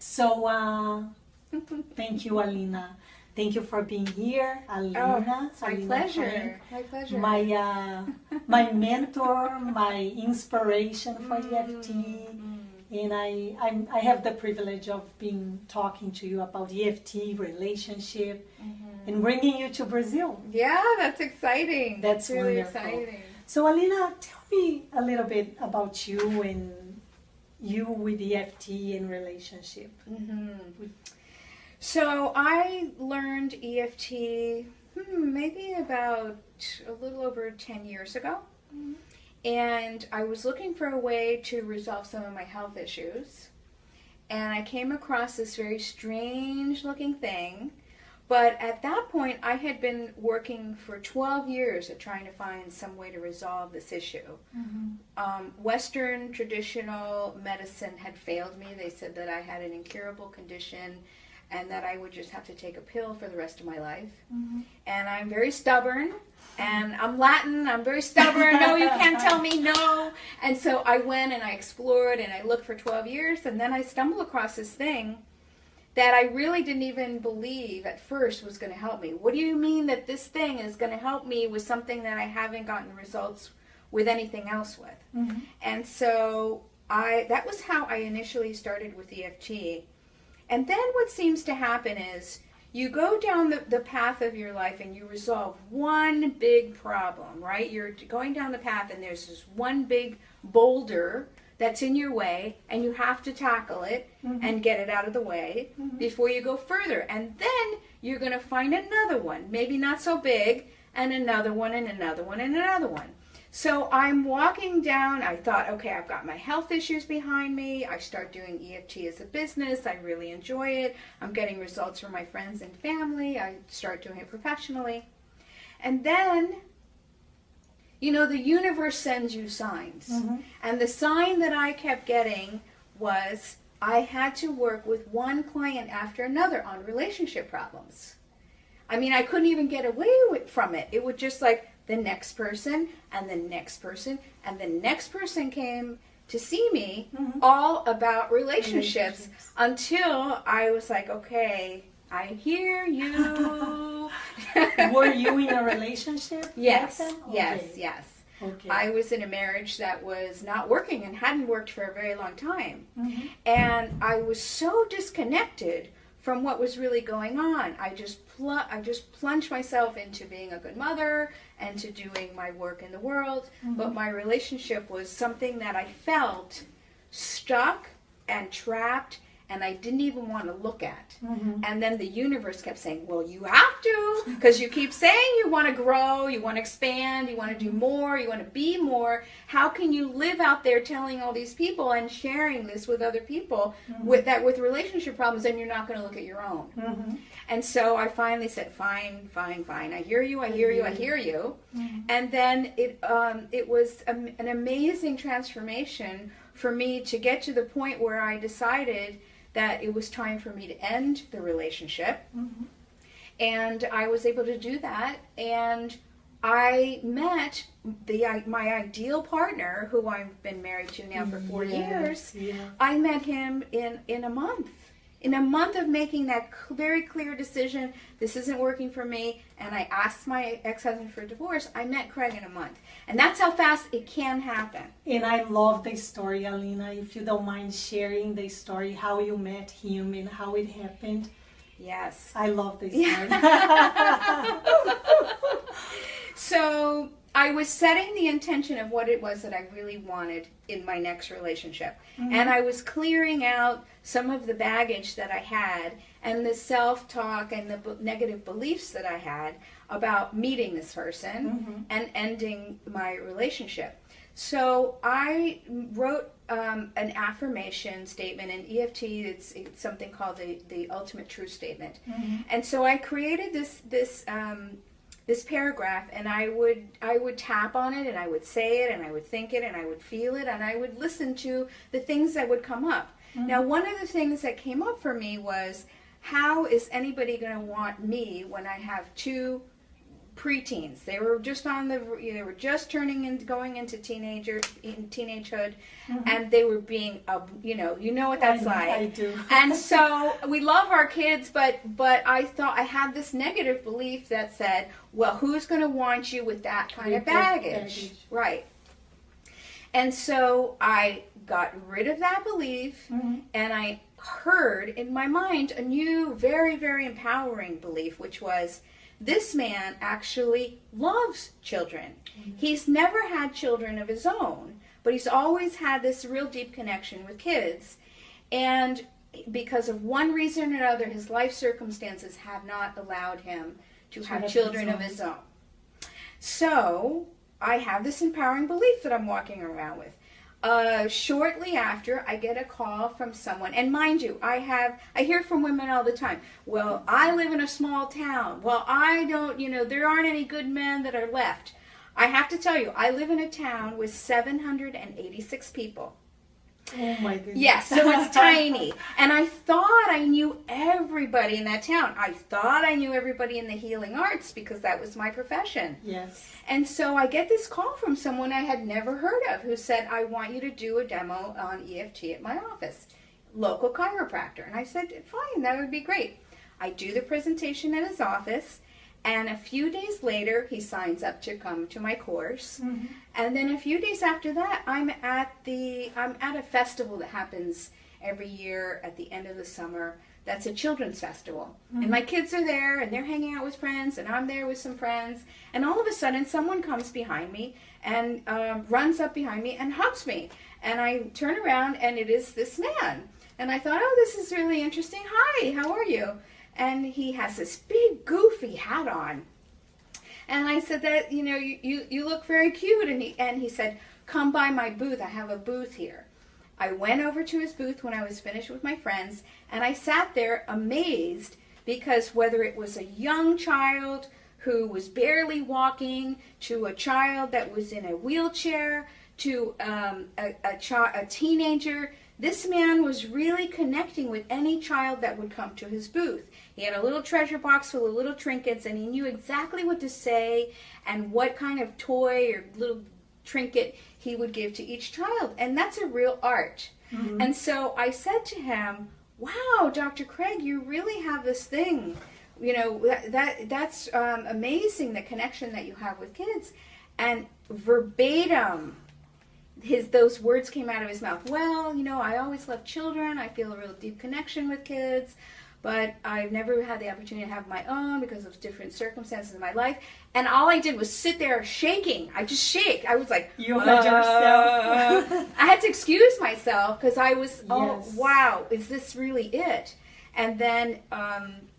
So, thank you, Alina. Thank you for being here, Alina. My Alina pleasure. Frank, My pleasure. my mentor, my inspiration for EFT. And I have the privilege of talking to you about EFT, relationship, and bringing you to Brazil. Yeah, that's exciting. That's really wonderful. exciting. So, Alina, tell me a little bit about you and you with EFT and relationship. So I learned EFT maybe about a little over 10 years ago. And I was looking for a way to resolve some of my health issues. And I came across this very strange looking thing. But at that point, I had been working for 12 years at trying to find some way to resolve this issue. Western traditional medicine had failed me. They said that I had an incurable condition and that I would just have to take a pill for the rest of my life. And I'm very stubborn, and I'm Latin, I'm very stubborn, no, you can't tell me no. And so I went and I explored and I looked for 12 years, and then I stumbled across this thing that I really didn't even believe at first was going to help me. What do you mean that this thing is going to help me with something that I haven't gotten results with anything else with? And so that was how I initially started with EFT. And then what seems to happen is you go down the path of your life and you resolve one big problem, right? You're going down the path and there's this one big boulder that's in your way and you have to tackle it and get it out of the way before you go further. And then you're going to find another one, maybe not so big, and another one and another one and another one. So I'm walking down, I thought, okay, I've got my health issues behind me. I start doing EFT as a business. I really enjoy it. I'm getting results from my friends and family. I start doing it professionally. And then, you know, the universe sends you signs. And the sign that I kept getting was I had to work with one client after another on relationship problems. I mean, I couldn't even get away from it. It would just like, the next person and the next person and the next person came to see me all about relationships until I was like, okay, I hear you. Were you in a relationship? Yes, Okay. yes. Okay. I was in a marriage that was not working and hadn't worked for a very long time. And I was so disconnected from what was really going on. I just plunged myself into being a good mother and to doing my work in the world. But my relationship was something that I felt stuck and trapped and I didn't even want to look at. And then the universe kept saying, well, you have to, because you keep saying you want to grow, you want to expand, you want to do more, you want to be more. How can you live out there telling all these people and sharing this with other people with relationship problems, and you're not going to look at your own? And so I finally said, fine. I hear you. And then it was an amazing transformation for me to get to the point where I decided that it was time for me to end the relationship. And I was able to do that. And I met my ideal partner, who I've been married to now for 4 years. I met him in a month. In a month of making that very clear decision, this isn't working for me, and I asked my ex-husband for divorce, I met Craig in a month. And that's how fast it can happen. And I love the story, Alina. If you don't mind sharing the story, how you met him and how it happened. Yes. I love the story. So I was setting the intention of what it was that I really wanted in my next relationship. And I was clearing out some of the baggage that I had and the self-talk and the negative beliefs that I had about meeting this person and ending my relationship. So I wrote an affirmation statement in EFT. It's something called the ultimate truth statement. And so I created this paragraph, and I would tap on it, and I would say it, and I would think it, and I would feel it, and I would listen to the things that would come up. Now, one of the things that came up for me was, how is anybody going to want me when I have two preteens. They were just they were just going into teenagehood, and they were being, you know what that's like. I do. And so we love our kids, but I thought I had this negative belief that said, well, who's going to want you with that kind of baggage? Right. And so I got rid of that belief, and I heard in my mind a new, very, very empowering belief, which was, this man actually loves children. He's never had children of his own, but he's always had this real deep connection with kids. And because of one reason or another, his life circumstances have not allowed him to have children of his own. So I have this empowering belief that I'm walking around with. Shortly after, I get a call from someone, and mind you, I hear from women all the time, well, I live in a small town, well, I don't, there aren't any good men that are left. I have to tell you, I live in a town with 786 people. Oh my goodness. Yes, so it's tiny. And I thought I knew everybody in that town. I thought I knew everybody in the healing arts because that was my profession. Yes. And so I get this call from someone I had never heard of who said, I want you to do a demo on EFT at my office, local chiropractor. And I said, fine, that would be great. I do the presentation at his office, and a few days later, he signs up to come to my course. And then a few days after that, I'm at a festival that happens every year at the end of the summer. That's a children's festival. And my kids are there, and they're hanging out with friends, and I'm there with some friends. And all of a sudden, someone comes behind me and runs up behind me and hugs me. And I turn around, and it is this man. And I thought, oh, this is really interesting. Hi, how are you? And he has this big goofy hat on. And I said that, you look very cute. And he said, come by my booth. I have a booth here. I went over to his booth when I was finished with my friends, and I sat there amazed because whether it was a young child who was barely walking, to a child that was in a wheelchair, to a teenager, this man was really connecting with any child that would come to his booth. He had a little treasure box full of little trinkets, and he knew exactly what to say and what kind of toy or little trinket he would give to each child. And that's a real art. And so I said to him, wow, Dr. Craig, you really have this thing. That's amazing, the connection that you have with kids. And verbatim, those words came out of his mouth. Well, I always love children. I feel a real deep connection with kids, but I've never had the opportunity to have my own because of different circumstances in my life. And all I did was sit there shaking. I just shake. I was like, you heard yourself. I had to excuse myself because I was, Yes. oh, wow, is this really it? And then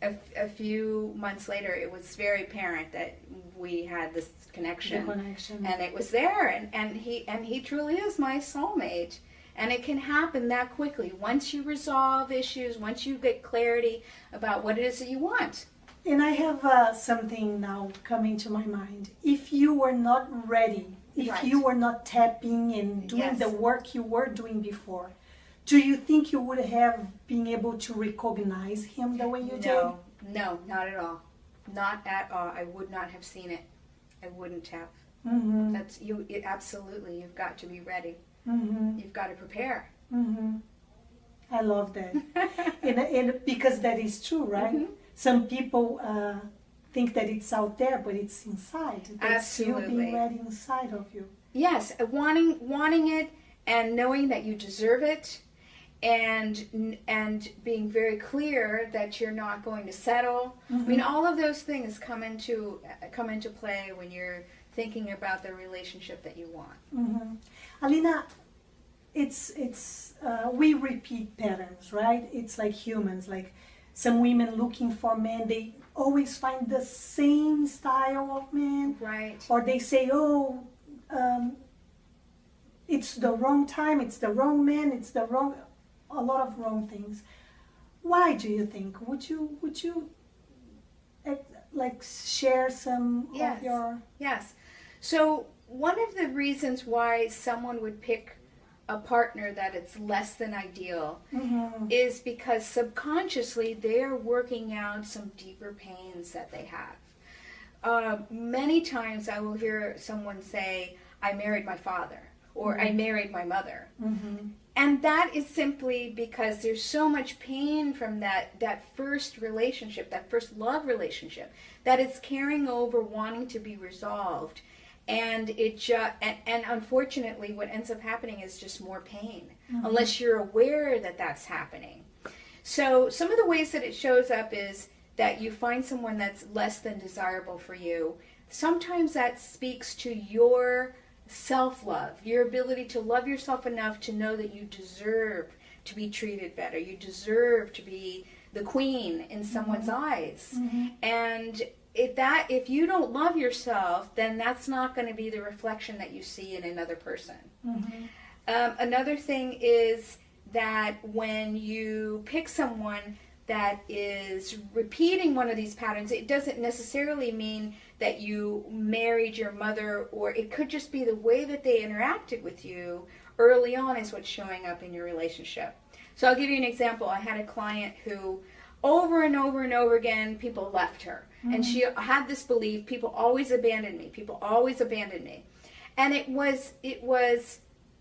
a few months later, it was very apparent that we had this connection. And it was there. And he truly is my soulmate. And it can happen that quickly. Once you resolve issues, once you get clarity about what it is that you want. And I have something now coming to my mind. If you were not ready, if you were not tapping and doing the work you were doing before, do you think you would have been able to recognize him the way you did? No, not at all. Not at all. I would not have seen it. I wouldn't have. That's you. Absolutely, you've got to be ready. You've got to prepare. I love that. and because that is true, right? Some people think that it's out there, but it's inside. That's you being ready inside of you. Yes, wanting it and knowing that you deserve it, and being very clear that you're not going to settle. I mean, all of those things come into play when you're thinking about the relationship that you want. Alina, we repeat patterns, right? It's like humans, like some women looking for men, they always find the same style of men. Right. Or they say, it's the wrong time, it's the wrong man, a lot of wrong things. Why do you think? Would you like share some of your... Yes. So one of the reasons why someone would pick a partner that it's less than ideal is because subconsciously they are working out some deeper pains that they have. many times I will hear someone say, I married my father, or I married my mother. And that is simply because there's so much pain from that first relationship, that first love relationship, that it's carrying over, wanting to be resolved. And and unfortunately, what ends up happening is just more pain, unless you're aware that that's happening. So some of the ways that it shows up is that you find someone that's less than desirable for you. Sometimes that speaks to your self-love, your ability to love yourself enough to know that you deserve to be treated better. You deserve to be the queen in someone's eyes. And if you don't love yourself, then that's not going to be the reflection that you see in another person. Another thing is that when you pick someone that is repeating one of these patterns, it doesn't necessarily mean that you married your mother, or it could just be the way that they interacted with you early on is what's showing up in your relationship. So I'll give you an example. I had a client who over and over and over again, people left her. And she had this belief, people always abandon me. People always abandon me. And it was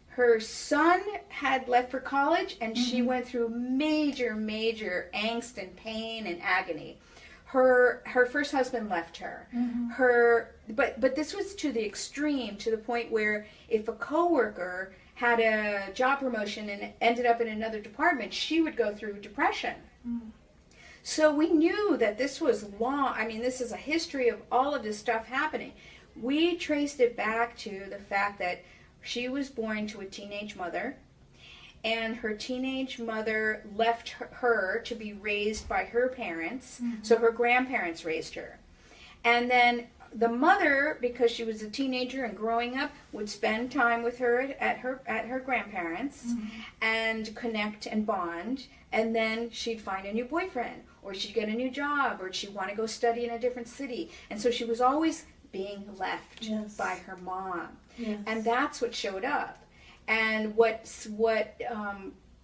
her son had left for college, and she went through major angst and pain and agony. Her first husband left her. But this was to the extreme, to the point where if a coworker had a job promotion and ended up in another department, she would go through depression. So we knew that this was long. I mean, this is a history of all of this stuff happening. We traced it back to the fact that she was born to a teenage mother, and her teenage mother left her to be raised by her parents. So her grandparents raised her. And then the mother, because she was a teenager and growing up, would spend time with her at her grandparents and connect and bond. And then she'd find a new boyfriend, or she'd get a new job, or she'd want to go study in a different city. And so she was always being left by her mom. And that's what showed up. And what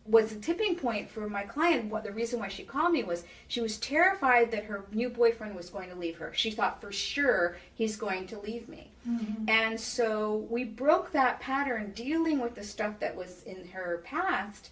was the tipping point for my client, the reason why she called me, was she was terrified that her new boyfriend was going to leave her. She thought for sure he's going to leave me. And so we broke that pattern, dealing with the stuff that was in her past.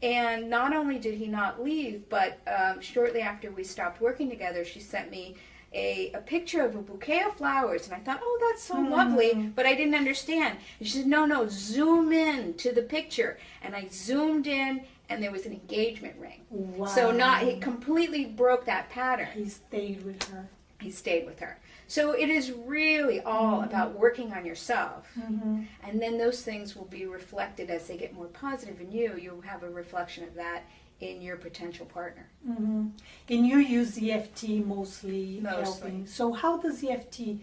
And not only did he not leave, but shortly after we stopped working together, she sent me a picture of a bouquet of flowers, and I thought, oh, that's so lovely, but I didn't understand. And she said, no, zoom in to the picture. And I zoomed in, and there was an engagement ring. Wow. So he completely broke that pattern. He stayed with her. He stayed with her. So it is really all about working on yourself. And then those things will be reflected as they get more positive in you. You'll have a reflection of that in your potential partner. And you use EFT mostly helping. So how does EFT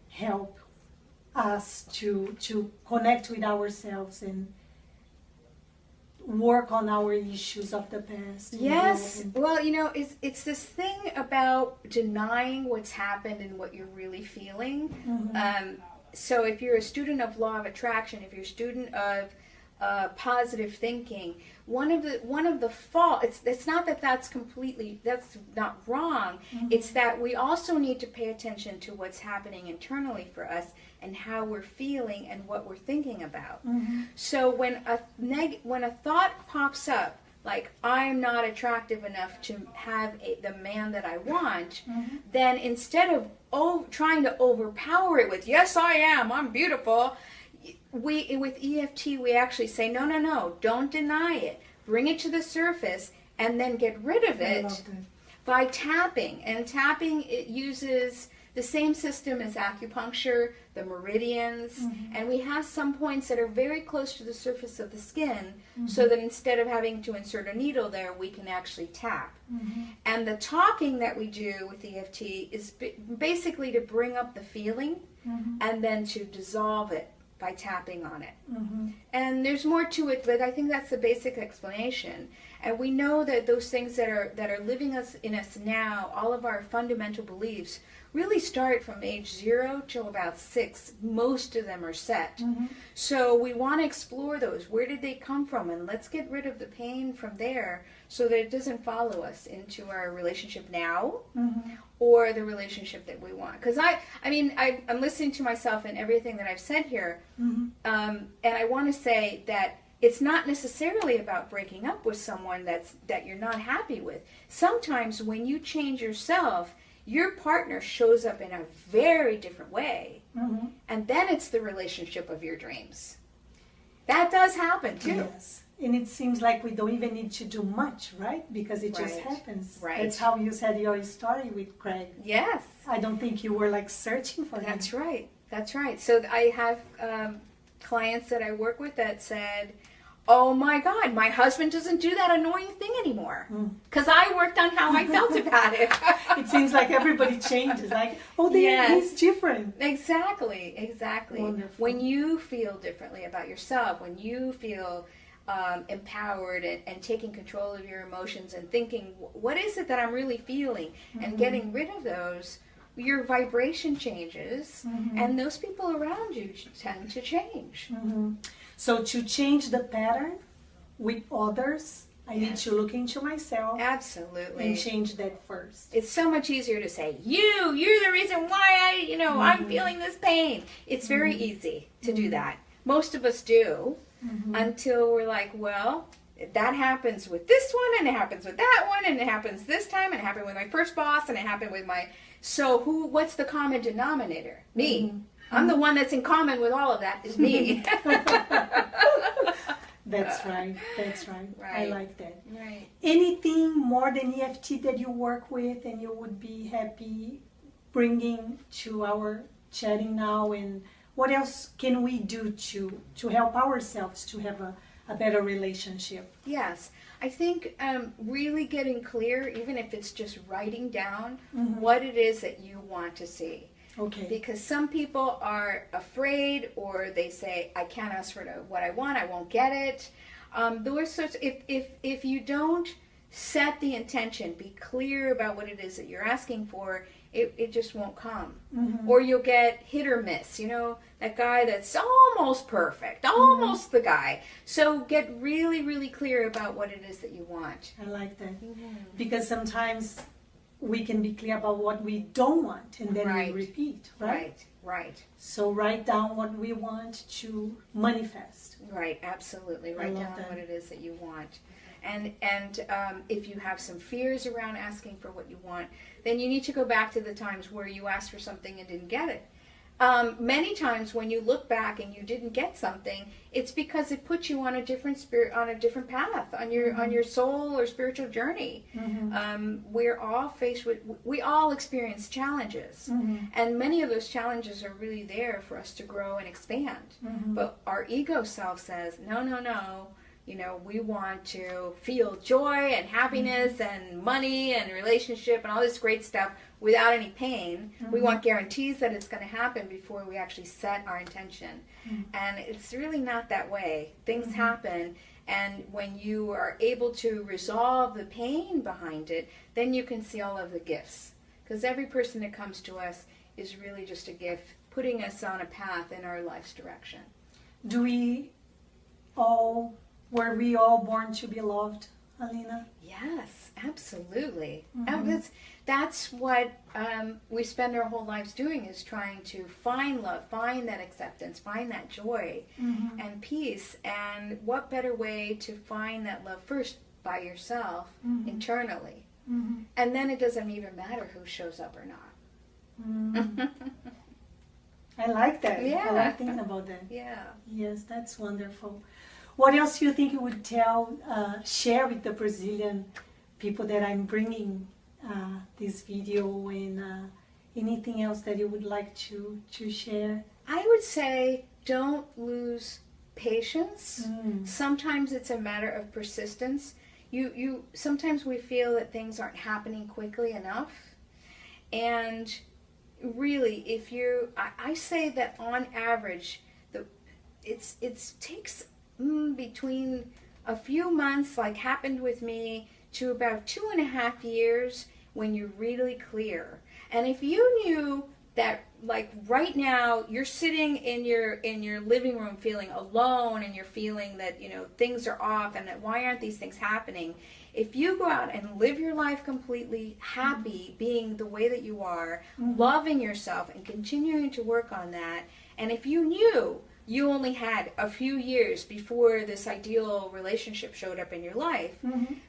help us to connect with ourselves and work on our issues of the past? Yes. Well, it's this thing about denying what's happened and what you're really feeling. So if you're a student of law of attraction, if you're a student of positive thinking, one of the faults, it's not that that's not wrong. It's that we also need to pay attention to what's happening internally for us and how we're feeling and what we're thinking about. So when a thought pops up, like, I'm not attractive enough to have the man that I want, then instead of trying to overpower it with, yes, I am, I'm beautiful, with EFT, we actually say, no, don't deny it. Bring it to the surface and then get rid of it by tapping. And tapping, it uses the same system as acupuncture, the meridians, and we have some points that are very close to the surface of the skin, so that instead of having to insert a needle there, we can actually tap. And the talking that we do with EFT is basically to bring up the feeling and then to dissolve it by tapping on it. And there's more to it, but I think that's the basic explanation. And we know that those things that are living in us now, all of our fundamental beliefs, really start from age 0 till about 6. Most of them are set. So we want to explore those. Where did they come from? And let's get rid of the pain from there so that it doesn't follow us into our relationship now or the relationship that we want. Because I'm listening to myself and everything that I've said here, and I want to say that it's not necessarily about breaking up with someone that you're not happy with. Sometimes when you change yourself, your partner shows up in a very different way. And then it's the relationship of your dreams. That does happen too. Yes. And it seems like we don't even need to do much, right? Because it just happens. Right. That's how you said your story with Craig. Yes. I don't think you were like searching for him. That's right. That's right. So I have clients that I work with that said, oh my God, my husband doesn't do that annoying thing anymore. Because I worked on how I felt about it. It seems like everybody changes. Like, oh, he's different. Exactly. Wonderful. When you feel differently about yourself, when you feel empowered and taking control of your emotions and thinking, what is it that I'm really feeling? And getting rid of those, your vibration changes, and those people around you tend to change. So to change the pattern with others, I need to look into myself. Absolutely. And change that first. It's so much easier to say, you're the reason why I'm feeling this pain. It's very easy to do that. Most of us do, until we're like, well, that happens with this one, and it happens with that one, and it happens this time, and it happened with my first boss, and it happened with so what's the common denominator? Me. I'm the one that's in common with all of that is me. That's right. I like that. Right. Anything more than EFT that you work with and you would be happy bringing to our chatting now? And what else can we do to help ourselves to have a better relationship? Yes. I think really getting clear, even if it's just writing down what it is that you want to see. Okay. Because some people are afraid, or they say, I can't ask for what I want, I won't get it. Those sorts. If you don't set the intention, be clear about what it is that you're asking for, it just won't come. Or you'll get hit or miss. That guy that's almost perfect, almost the guy. So get really, really clear about what it is that you want. I like that. Because sometimes we can be clear about what we don't want, and then we repeat, right? Right. So write down what we want to manifest. Right, absolutely. Write down what it is that you want. And if you have some fears around asking for what you want, then you need to go back to the times where you asked for something and didn't get it. Many times when you look back and you didn't get something, it's because it put you on a different path, on your soul or spiritual journey. We're all faced with, we all experience challenges, and many of those challenges are really there for us to grow and expand. But our ego self says, no. We want to feel joy and happiness and money and relationship and all this great stuff without any pain. We want guarantees that it's going to happen before we actually set our intention. And it's really not that way. Things happen, and when you are able to resolve the pain behind it, then you can see all of the gifts. Because every person that comes to us is really just a gift, putting us on a path in our life's direction. Were we all born to be loved, Alina? Yes, absolutely. That's what we spend our whole lives doing, is trying to find love, find that acceptance, find that joy and peace. And what better way to find that love first by yourself internally? And then it doesn't even matter who shows up or not. I like that. Yeah. I like thinking about that. Yeah. Yes, that's wonderful. What else do you think you would share with the Brazilian people that I'm bringing this video, and anything else that you would like to share? I would say don't lose patience. Sometimes it's a matter of persistence. Sometimes we feel that things aren't happening quickly enough. And really, I say that on average, it takes between a few months, like happened with me, to about 2.5 years when you're really clear. And if you knew that, like right now, you're sitting in your living room feeling alone, and you're feeling that, you know, things are off, and that why aren't these things happening? If you go out and live your life completely happy, being the way that you are, loving yourself and continuing to work on that, and if you knew you only had a few years before this ideal relationship showed up in your life,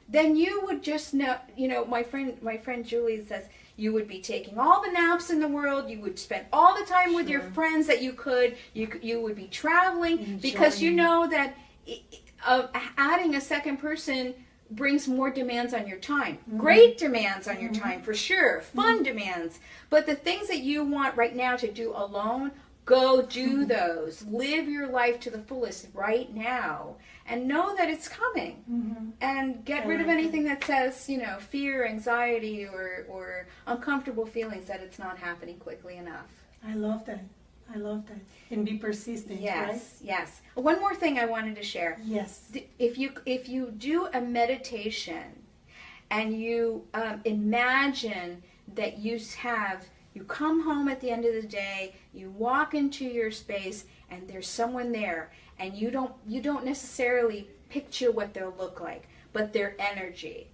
then you would just know, you know, my friend Julie says, you would be taking all the naps in the world, you would spend all the time with your friends that you could, you would be traveling, because you know that adding a second person brings more demands on your time. Great demands on your time, for sure. Fun demands. But the things that you want right now to do alone, go do those. Live your life to the fullest right now. And know that it's coming. And get rid of anything that says, you know, fear, anxiety, or uncomfortable feelings that it's not happening quickly enough. I love that. I love that. And be persistent, right? Yes. One more thing I wanted to share. Yes. If you do a meditation and you imagine that you come home at the end of the day, you walk into your space, and there's someone there, and you don't necessarily picture what they'll look like, but their energy,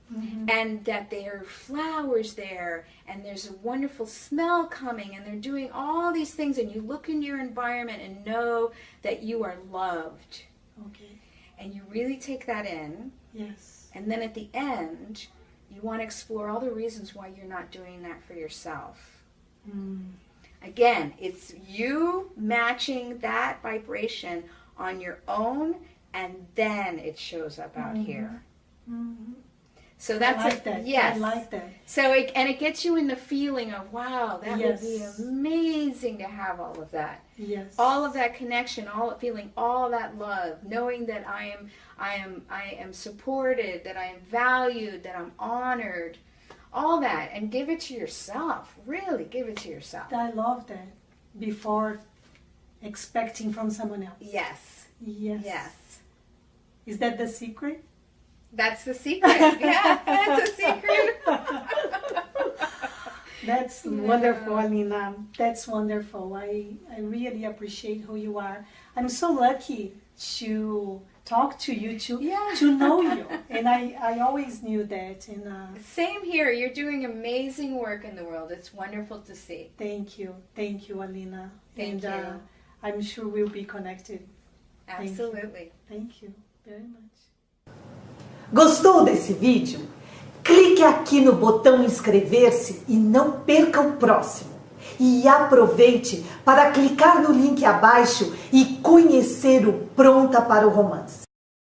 and that there are flowers there, and there's a wonderful smell coming, and they're doing all these things, and you look in your environment and know that you are loved. Okay. And you really take that in. Yes. And then at the end, you want to explore all the reasons why you're not doing that for yourself. Again, it's you matching that vibration on your own, and then it shows up out here. So that's I like that. Yes. I like that. So it gets you in the feeling of, wow, that would be amazing to have all of that. Yes. All of that connection, feeling all that love, knowing that I am supported, that I am valued, that I'm honored, all that, and give it to yourself. Really give it to yourself. I love that. Before expecting from someone else. Yes. Yes. Is that the secret? That's the secret. Yeah, that's the secret. That's wonderful, Alina. That's wonderful. I really appreciate who you are. I'm so lucky to talk to you, to know you. And I always knew that. And same here. You're doing amazing work in the world. It's wonderful to see. Thank you. Thank you, Alina. Thank you. I'm sure we'll be connected. Absolutely. Thank you very much. Gostou desse vídeo? Clique aqui no botão inscrever-se e não perca o próximo. E aproveite para clicar no link abaixo e conhecer o Pronta para o Romance.